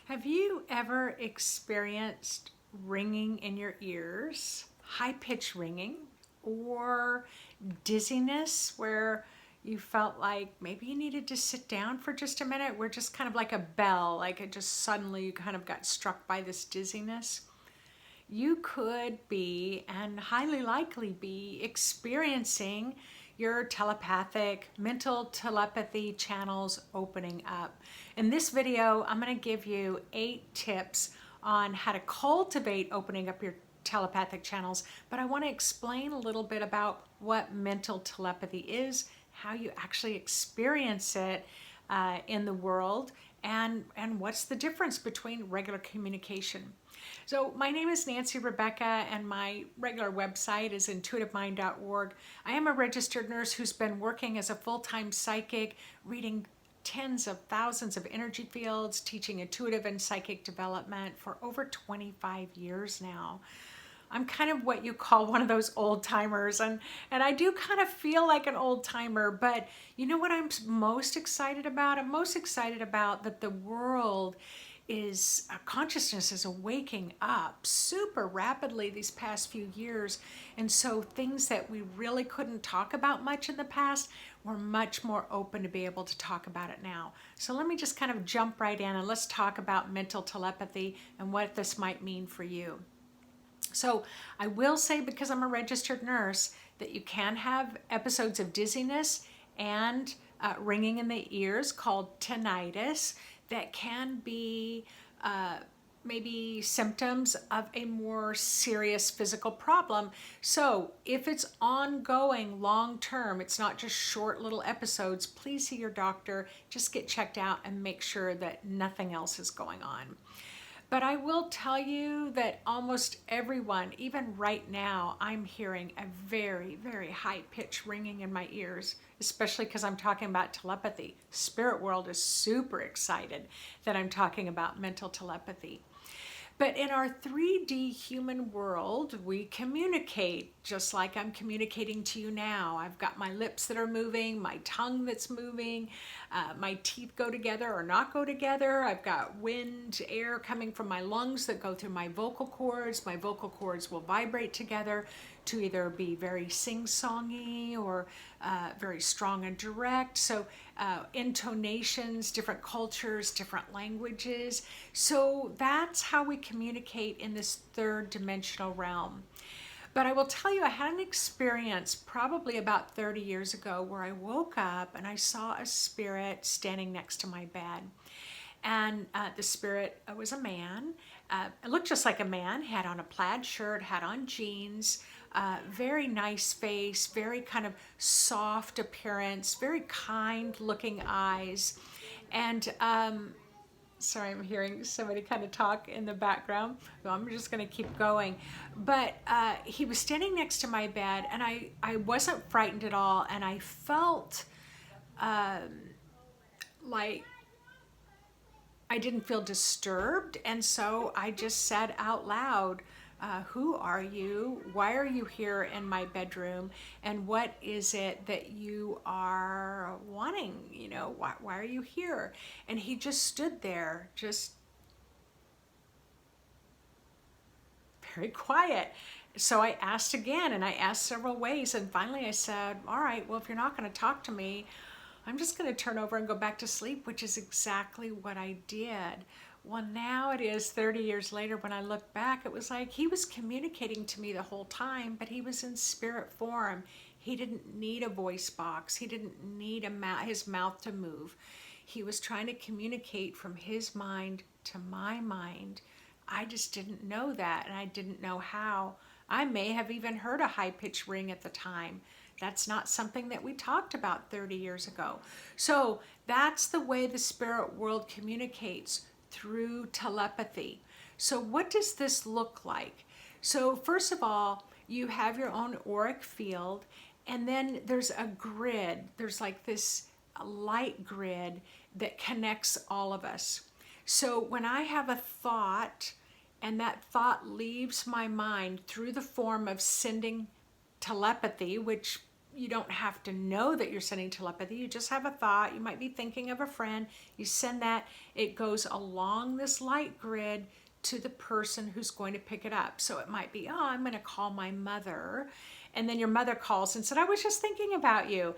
Have you ever experienced ringing in your ears, high-pitched ringing, or dizziness where you felt like maybe you needed to sit down for just a minute, where just kind of like a bell, like it just suddenly you kind of got struck by this dizziness? You could be, and highly likely be, experiencing your telepathic, mental telepathy channels opening up. In this video, I'm going to give you 8 tips on how to cultivate opening up your telepathic channels, but I want to explain a little bit about what mental telepathy is, how you actually experience it in the world, and what's the difference between regular communication. So my name is Nancy Rebecca, and my regular website is intuitivemind.org. I am a registered nurse who's been working as a full-time psychic, reading tens of thousands of energy fields, teaching intuitive and psychic development for over 25 years now. I'm kind of what you call one of those old timers, and I do kind of feel like an old timer, but you know what I'm most excited about? I'm most excited about that the world is consciousness is waking up super rapidly these past few years, and so things that we really couldn't talk about much in the past, we're much more open to be able to talk about it now. So let me just kind of jump right in and let's talk about mental telepathy and what this might mean for you. So I will say, because I'm a registered nurse, that you can have episodes of dizziness and ringing in the ears called tinnitus that can be maybe symptoms of a more serious physical problem. So if it's ongoing, long term, it's not just short little episodes, please see your doctor, just get checked out and make sure that nothing else is going on. But I will tell you that almost everyone, even right now, I'm hearing a very, very high-pitched ringing in my ears, especially because I'm talking about telepathy. Spirit world is super excited that I'm talking about mental telepathy. But in our 3D human world, we communicate just like I'm communicating to you now. I've got my lips that are moving, my tongue that's moving, my teeth go together or not go together. I've got wind, air coming from my lungs that go through my vocal cords. My vocal cords will vibrate together to either be very sing-songy or very strong and direct. So intonations, different cultures, different languages. So that's how we communicate in this third dimensional realm. But I will tell you, I had an experience probably about 30 years ago where I woke up and I saw a spirit standing next to my bed. And the spirit was a man. It looked just like a man, had on a plaid shirt, had on jeans, very nice face, very kind of soft appearance, very kind looking eyes. And sorry, I'm hearing somebody kind of talk in the background. So I'm just going to keep going. But he was standing next to my bed, and I wasn't frightened at all. And I felt like I didn't feel disturbed. And so I just said out loud, who are you? Why are you here in my bedroom? And what is it that you are wanting? You know, why are you here? And he just stood there, just very quiet. So I asked again, and I asked several ways. And finally I said, all right, well, if you're not going to talk to me, I'm just going to turn over and go back to sleep, which is exactly what I did. Well, now it is 30 years later, when I look back, it was like he was communicating to me the whole time, but he was in spirit form. He didn't need a voice box. He didn't need his mouth to move. He was trying to communicate from his mind to my mind. I just didn't know that, and I didn't know how. I may have even heard a high-pitched ring at the time. That's not something that we talked about 30 years ago. So that's the way the spirit world communicates, through telepathy. So what does this look like? So first of all, you have your own auric field, and then there's a grid. There's like this light grid that connects all of us. So when I have a thought, and that thought leaves my mind through the form of sending telepathy, which you don't have to know that you're sending telepathy. You just have a thought. You might be thinking of a friend. You send that. It goes along this light grid to the person who's going to pick it up. So it might be, oh, I'm going to call my mother. And then your mother calls and said, I was just thinking about you.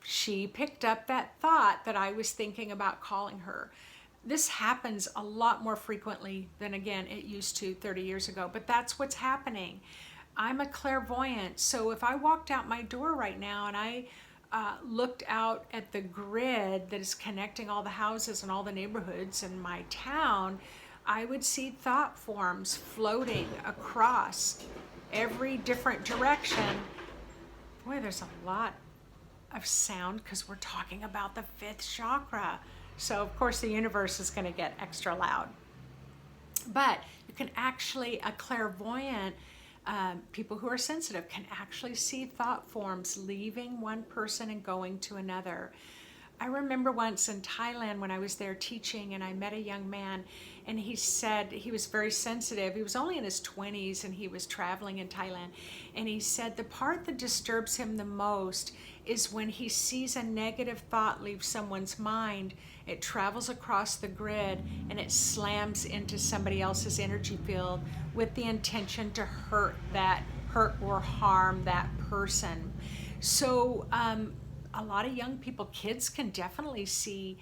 She picked up that thought that I was thinking about calling her. This happens a lot more frequently than, again, it used to 30 years ago, but that's what's happening. I'm a clairvoyant, so if I walked out my door right now and I looked out at the grid that is connecting all the houses and all the neighborhoods in my town, I would see thought forms floating across every different direction. Boy, there's a lot of sound because we're talking about the fifth chakra. So of course the universe is going to get extra loud. But you can actually, a clairvoyant, people who are sensitive can actually see thought forms leaving one person and going to another. I remember once in Thailand when I was there teaching and I met a young man, and he said he was very sensitive. He was only in his 20s and he was traveling in Thailand. And he said the part that disturbs him the most is when he sees a negative thought leave someone's mind. It travels across the grid and it slams into somebody else's energy field with the intention to hurt or harm that person. So a lot of young people, kids, can definitely see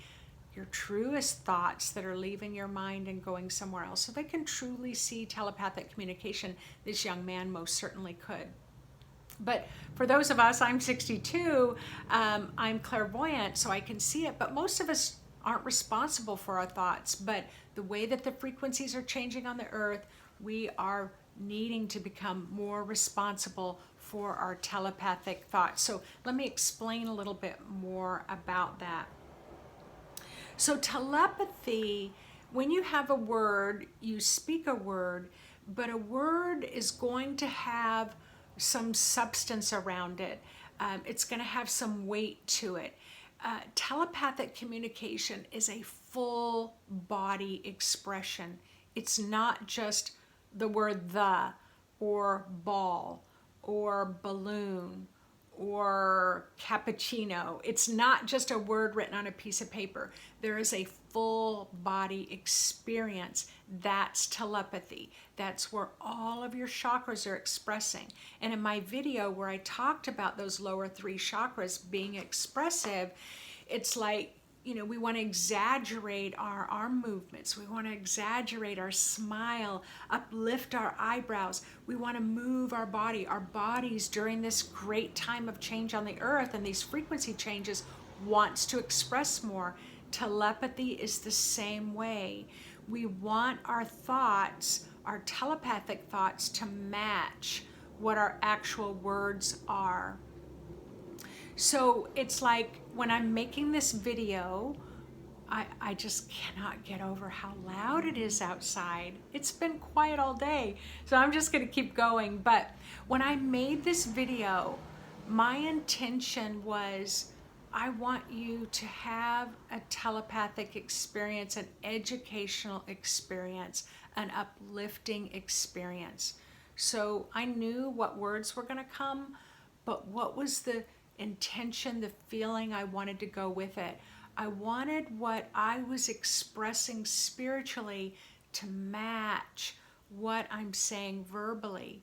your truest thoughts that are leaving your mind and going somewhere else. So they can truly see telepathic communication. This young man most certainly could. But for those of us, I'm 62, I'm clairvoyant, so I can see it. But most of us aren't responsible for our thoughts. But the way that the frequencies are changing on the earth, we are needing to become more responsible for our telepathic thoughts. So let me explain a little bit more about that. So telepathy, when you have a word, you speak a word, but a word is going to have some substance around it. It's going to have some weight to it. Telepathic communication is a full body expression. It's not just the word the, or ball, or balloon, or cappuccino. It's not just a word written on a piece of paper. There is a full body experience. That's telepathy. That's where all of your chakras are expressing. And in my video where I talked about those lower three chakras being expressive, it's like, you know, we want to exaggerate our arm movements. We want to exaggerate our smile, uplift our eyebrows. We want to move our body. Our bodies during this great time of change on the earth and these frequency changes wants to express more. Telepathy is the same way. We want our thoughts, our telepathic thoughts, to match what our actual words are. So it's like when I'm making this video, I just cannot get over how loud it is outside. It's been quiet all day, so I'm just gonna keep going. But when I made this video, my intention was I want you to have a telepathic experience, an educational experience, an uplifting experience. So I knew what words were gonna come, but what was the intention, the feeling I wanted to go with it. I wanted what I was expressing spiritually to match what I'm saying verbally.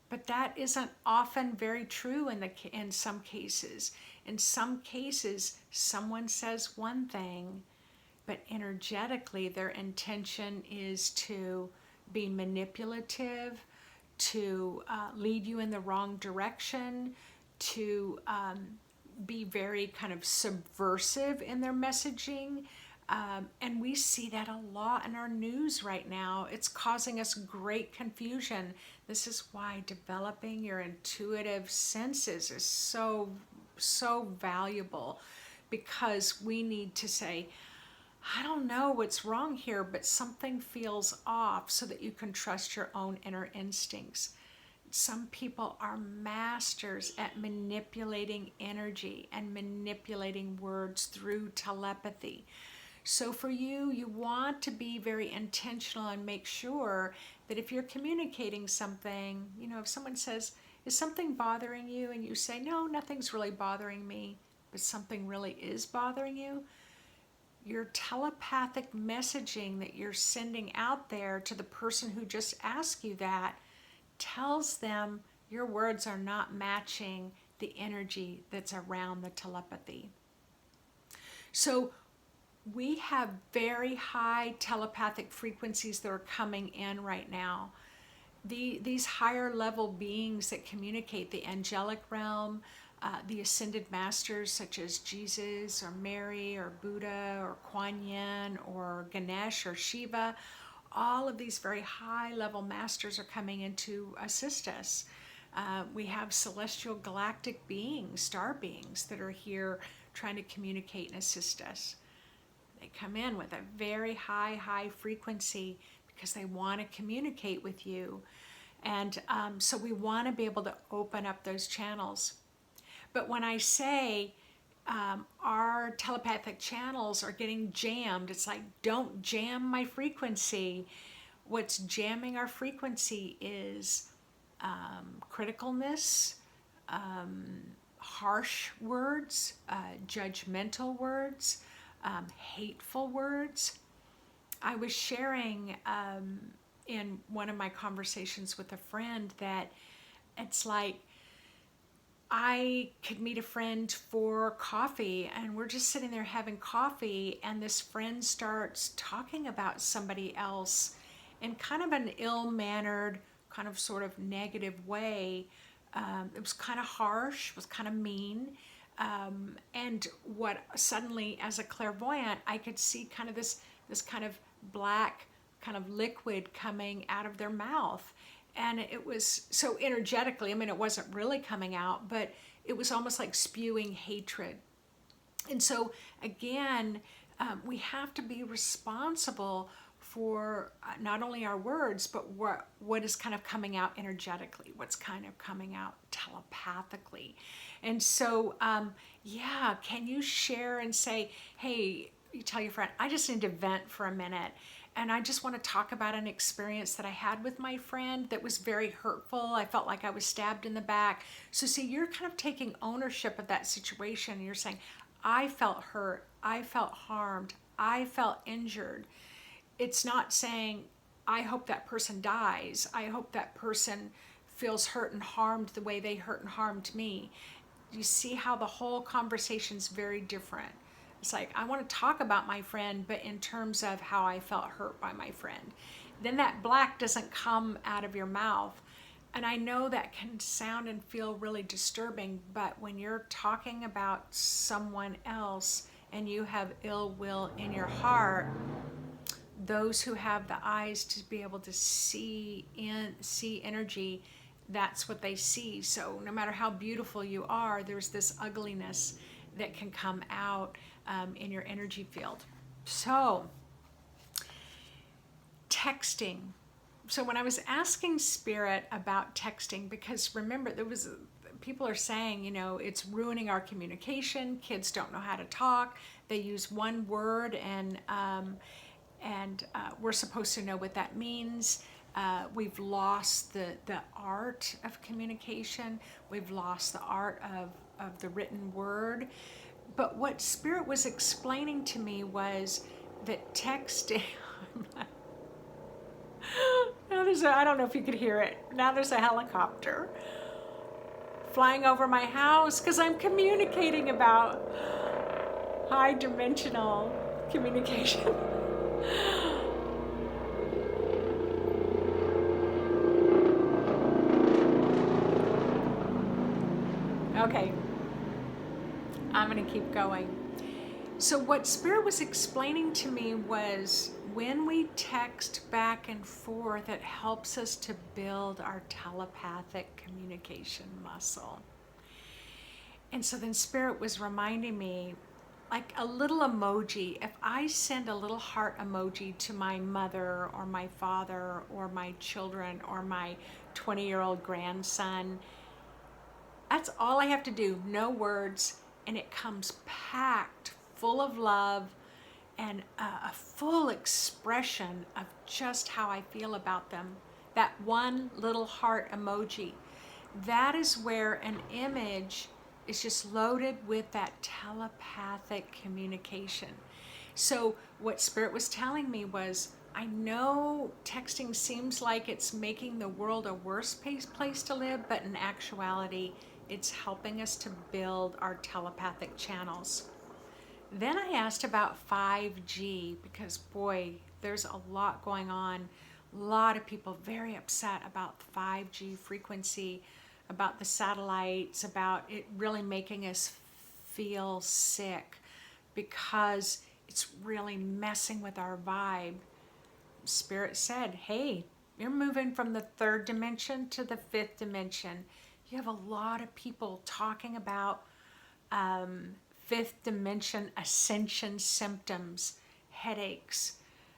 But that isn't often very true in some cases. In some cases, someone says one thing, but energetically their intention is to be manipulative, to lead you in the wrong direction, to be very kind of subversive in their messaging. And we see that a lot in our news right now. It's causing us great confusion. This is why developing your intuitive senses is so valuable, because we need to say, I don't know what's wrong here, but something feels off, so that you can trust your own inner instincts. Some people are masters at manipulating energy and manipulating words through telepathy. So for you, you want to be very intentional and make sure that if you're communicating something, you know, if someone says, Is something bothering you? And you say, no, nothing's really bothering me, but something really is bothering you. Your telepathic messaging that you're sending out there to the person who just asked you that tells them your words are not matching the energy that's around the telepathy. So we have very high telepathic frequencies that are coming in right now. These higher level beings that communicate, the angelic realm, the ascended masters such as Jesus or Mary or Buddha or Kuan Yin or Ganesh or Shiva, all of these very high level masters are coming in to assist us. We have celestial galactic beings, star beings that are here trying to communicate and assist us. They come in with a very high frequency because they want to communicate with you. And so we want to be able to open up those channels. But when I say our telepathic channels are getting jammed, it's like, don't jam my frequency. What's jamming our frequency is criticalness, harsh words, judgmental words, hateful words. I was sharing in one of my conversations with a friend that it's like I could meet a friend for coffee and we're just sitting there having coffee and this friend starts talking about somebody else in kind of an ill-mannered, kind of sort of negative way. It was kind of harsh, was kind of mean. And what suddenly, as a clairvoyant, I could see kind of this kind of black kind of liquid coming out of their mouth. And it was so energetically, I mean, it wasn't really coming out, but it was almost like spewing hatred. And so again, we have to be responsible for not only our words, but what is kind of coming out energetically, what's kind of coming out telepathically. And so, yeah, can you share and say, hey, you tell your friend, I just need to vent for a minute. And I just want to talk about an experience that I had with my friend that was very hurtful. I felt like I was stabbed in the back. So see, you're kind of taking ownership of that situation. You're saying, I felt hurt, I felt harmed, I felt injured. It's not saying, I hope that person dies. I hope that person feels hurt and harmed the way they hurt and harmed me. You see how the whole conversation's very different. It's like, I want to talk about my friend, but in terms of how I felt hurt by my friend. Then that black doesn't come out of your mouth. And I know that can sound and feel really disturbing, but when you're talking about someone else and you have ill will in your heart, those who have the eyes to be able to see energy, that's what they see. So no matter how beautiful you are, there's this ugliness that can come out in your energy field. So texting. So when I was asking Spirit about texting, because remember, people are saying, it's ruining our communication. Kids don't know how to talk. They use one word and we're supposed to know what that means. We've lost the art of communication. We've lost the art of the written word. But what Spirit was explaining to me was that texting, I don't know if you could hear it. Now there's a helicopter flying over my house because I'm communicating about high dimensional communication. Okay, I'm going to keep going. So what Spirit was explaining to me was when we text back and forth, it helps us to build our telepathic communication muscle. And so then Spirit was reminding me, like a little emoji, if I send a little heart emoji to my mother or my father or my children or my 20-year-old grandson, that's all I have to do, no words, and it comes packed full of love and a full expression of just how I feel about them. That one little heart emoji. that is where an image is just loaded with that telepathic communication. So what Spirit was telling me was, I know texting seems like it's making the world a worse place to live, but in actuality, it's helping us to build our telepathic channels. Then I asked about 5G because, boy, there's a lot going on. A lot of people very upset about 5G frequency, about the satellites, about it really making us feel sick because it's really messing with our vibe. Spirit said, hey, you're moving from the third dimension to the fifth dimension. You have a lot of people talking about fifth dimension ascension symptoms, headaches,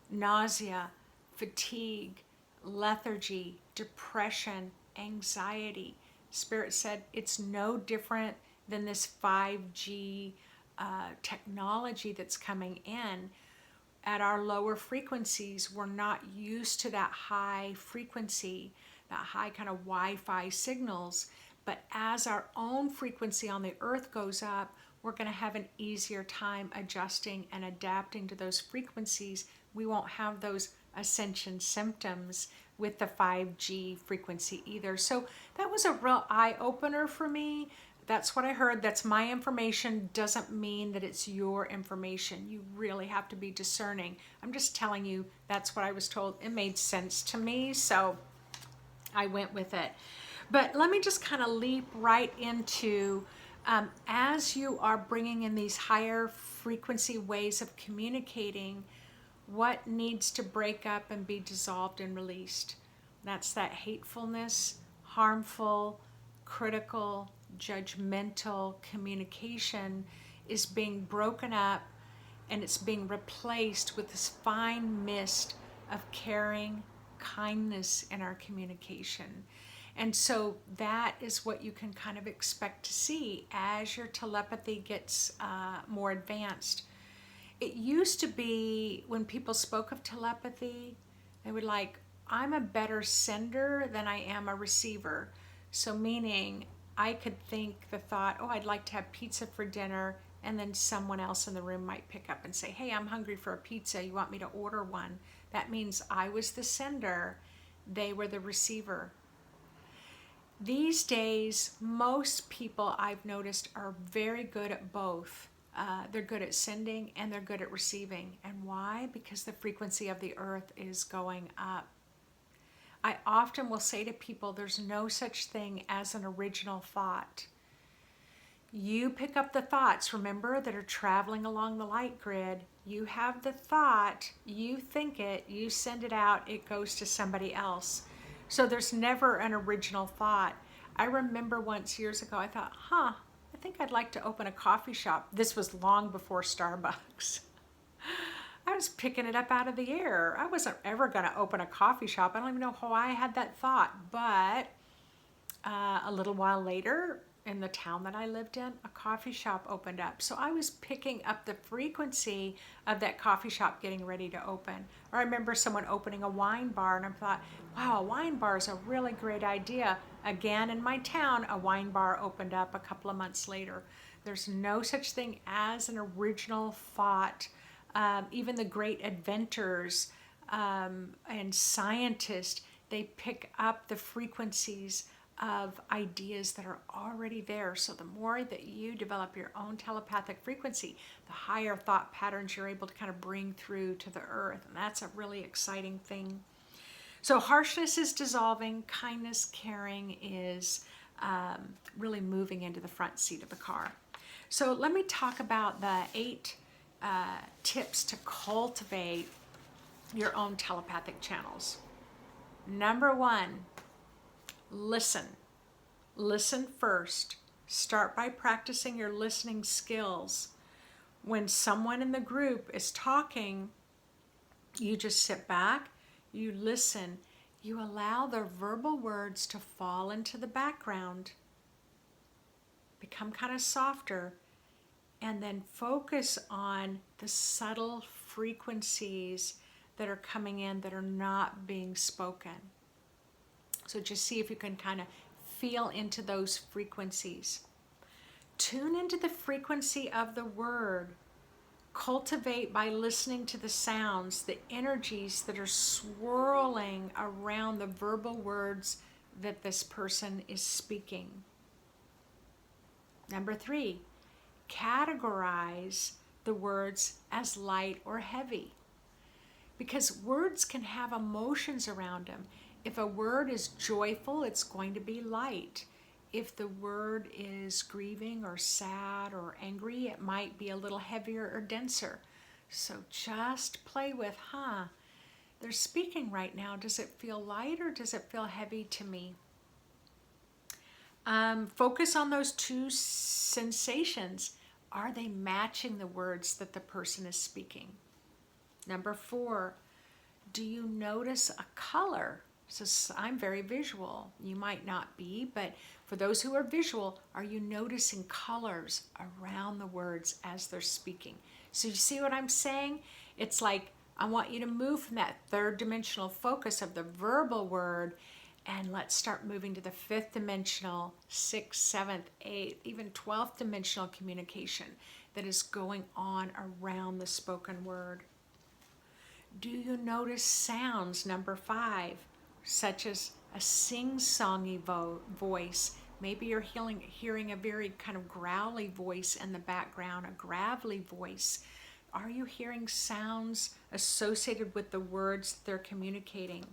nausea, fatigue, lethargy, depression, anxiety. Spirit said it's no different than this 5G technology that's coming in. At our lower frequencies, we're not used to that high frequency, that high kind of Wi-Fi signals. But as our own frequency on the earth goes up, we're going to have an easier time adjusting and adapting to those frequencies. We won't have those ascension symptoms with the 5G frequency either. So that was a real eye-opener for me. That's what I heard. That's my information. Doesn't mean that it's your information. You really have to be discerning. I'm just telling you that's what I was told. It made sense to me, so I went with it. But let me just kind of leap right into, as you are bringing in these higher frequency ways of communicating, what needs to break up and be dissolved and released. That's that hatefulness, harmful, critical, judgmental communication is being broken up, and it's being replaced with this fine mist of caring, kindness in our communication. And so that is what you can kind of expect to see as your telepathy gets more advanced. It used to be when people spoke of telepathy, they would like, I'm a better sender than I am a receiver. So meaning I could think the thought, oh, I'd like to have pizza for dinner, and then someone else in the room might pick up and say, hey, I'm hungry for a pizza. You want me to order one? That means I was the sender. They were the receiver. These days, most people I've noticed are very good at both. They're good at sending and they're good at receiving. And why? Because the frequency of the earth is going up. I often will say to people, there's no such thing as an original thought. You pick up the thoughts, remember, that are traveling along the light grid. You have the thought, you think it, you send it out, it goes to somebody else. So there's never an original thought. I remember once years ago, I thought, I think I'd like to open a coffee shop. This was long before Starbucks. I was picking it up out of the air. I wasn't ever going to open a coffee shop. I don't even know how I had that thought. But a little while later, in the town that I lived in, a coffee shop opened up. So I was picking up the frequency of that coffee shop getting ready to open. Or I remember someone opening a wine bar, and I thought, wow, a wine bar is a really great idea. Again, in my town, a wine bar opened up a couple of months later. There's no such thing as an original thought. Even the great inventors and scientists, they pick up the frequencies of ideas that are already there. So the more that you develop your own telepathic frequency, the higher thought patterns you're able to kind of bring through to the earth. And that's a really exciting thing. So harshness is dissolving, kindness, caring is really moving into the front seat of the car. So let me talk about the 8 tips to cultivate your own telepathic channels. Number 1, listen. Listen first. Start by practicing your listening skills. When someone in the group is talking, you just sit back, you listen, you allow their verbal words to fall into the background, become kind of softer, and then focus on the subtle frequencies that are coming in that are not being spoken. So just see if you can kind of feel into those frequencies. Tune into the frequency of the word. Cultivate by listening to the sounds, the energies that are swirling around the verbal words that this person is speaking. Number 3, categorize the words as light or heavy, because words can have emotions around them. If a word is joyful, it's going to be light. If the word is grieving or sad or angry, it might be a little heavier or denser. So just play with, they're speaking right now. Does it feel light or does it feel heavy to me? Focus on those two sensations. Are they matching the words that the person is speaking? Number 4, do you notice a color? So I'm very visual. You might not be, but for those who are visual, are you noticing colors around the words as they're speaking? So you see what I'm saying? It's like I want you to move from that 3rd dimensional focus of the verbal word, and let's start moving to the 5th dimensional, 6th, 7th, 8th, even 12th dimensional communication that is going on around the spoken word. Do you notice sounds, number 5, such as a sing-songy voice? Maybe you're hearing a very kind of growly voice in the background, a gravelly voice. Are you hearing sounds associated with the words they're communicating?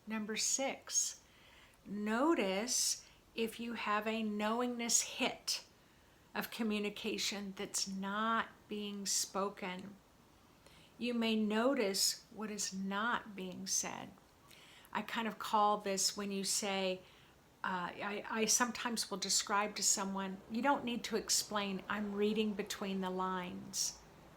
Number 6, notice if you have a knowingness hit of communication that's not being spoken. You may notice what is not being said. I kind of call this when you say, I sometimes will describe to someone, you don't need to explain, I'm reading between the lines.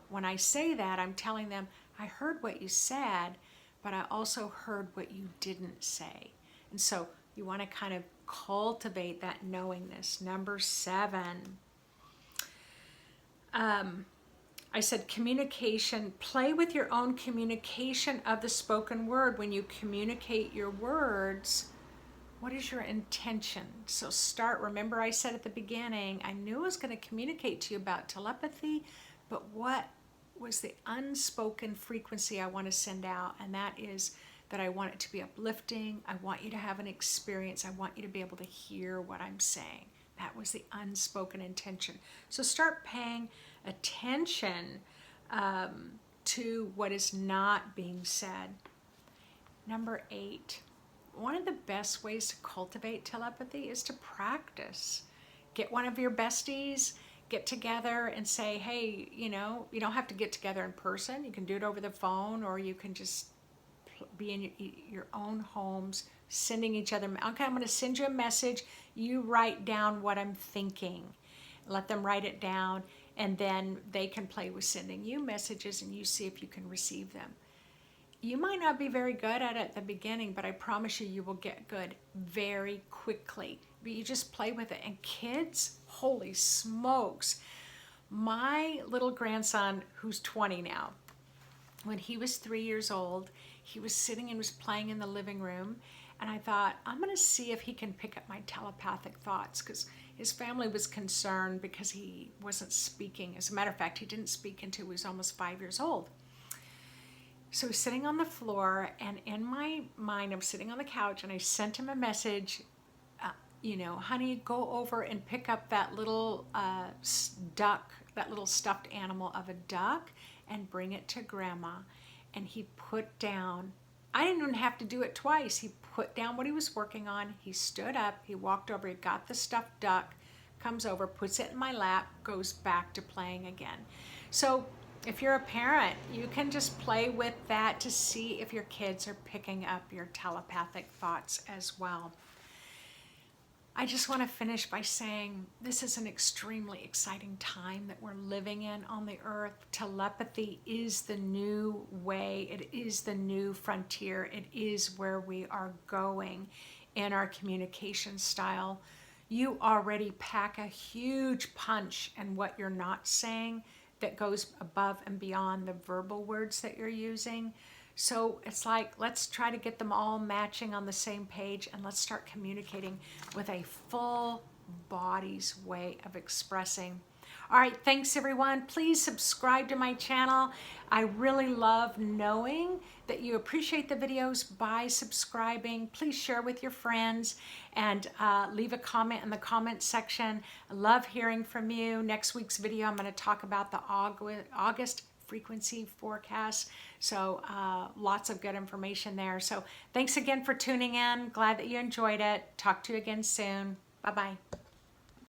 When I say that, I'm telling them, I heard what you said, but I also heard what you didn't say. And so you want to kind of cultivate that knowingness. Number 7, I said communication. Play with your own communication of the spoken word. When you communicate your words, what is your intention? So remember I said at the beginning, I knew I was going to communicate to you about telepathy, but what was the unspoken frequency I want to send out? And that is that I want it to be uplifting. I want you to have an experience. I want you to be able to hear what I'm saying. That was the unspoken intention. So start paying attention to what is not being said. Number 8, one of the best ways to cultivate telepathy is to practice. Get one of your besties, get together and say, hey, you don't have to get together in person. You can do it over the phone, or you can just be in your own homes, sending each other, okay, I'm going to send you a message. You write down what I'm thinking. Let them write it down, and then they can play with sending you messages, and you see if you can receive them. You might not be very good at it at the beginning, but I promise you will get good very quickly. But you just play with it. And kids, holy smokes. My little grandson, who's 20 now, when he was 3 years old, he was sitting and was playing in the living room. And I thought, I'm going to see if he can pick up my telepathic thoughts, because his family was concerned because he wasn't speaking. As a matter of fact, he didn't speak until he was almost 5 years old. So he's sitting on the floor, and in my mind, I'm sitting on the couch, and I sent him a message, honey, go over and pick up that little duck, that little stuffed animal of a duck, and bring it to Grandma. And he put down, I didn't even have to do it twice. He put down what he was working on. He stood up, he walked over, he got the stuffed duck, comes over, puts it in my lap, goes back to playing again. So if you're a parent, you can just play with that to see if your kids are picking up your telepathic thoughts as well. I just want to finish by saying this is an extremely exciting time that we're living in on the earth. Telepathy is the new way. It is the new frontier. It is where we are going in our communication style. You already pack a huge punch in what you're not saying that goes above and beyond the verbal words that you're using. So it's like, let's try to get them all matching on the same page, and let's start communicating with a full body's way of expressing. All right, thanks everyone. Please subscribe to my channel. I really love knowing that you appreciate the videos by subscribing. Please share with your friends and leave a comment in the comment section. I love hearing from you. Next week's video, I'm going to talk about the August frequency forecast. So lots of good information there. So thanks again for tuning in. Glad that you enjoyed it. Talk to you again soon. Bye-bye.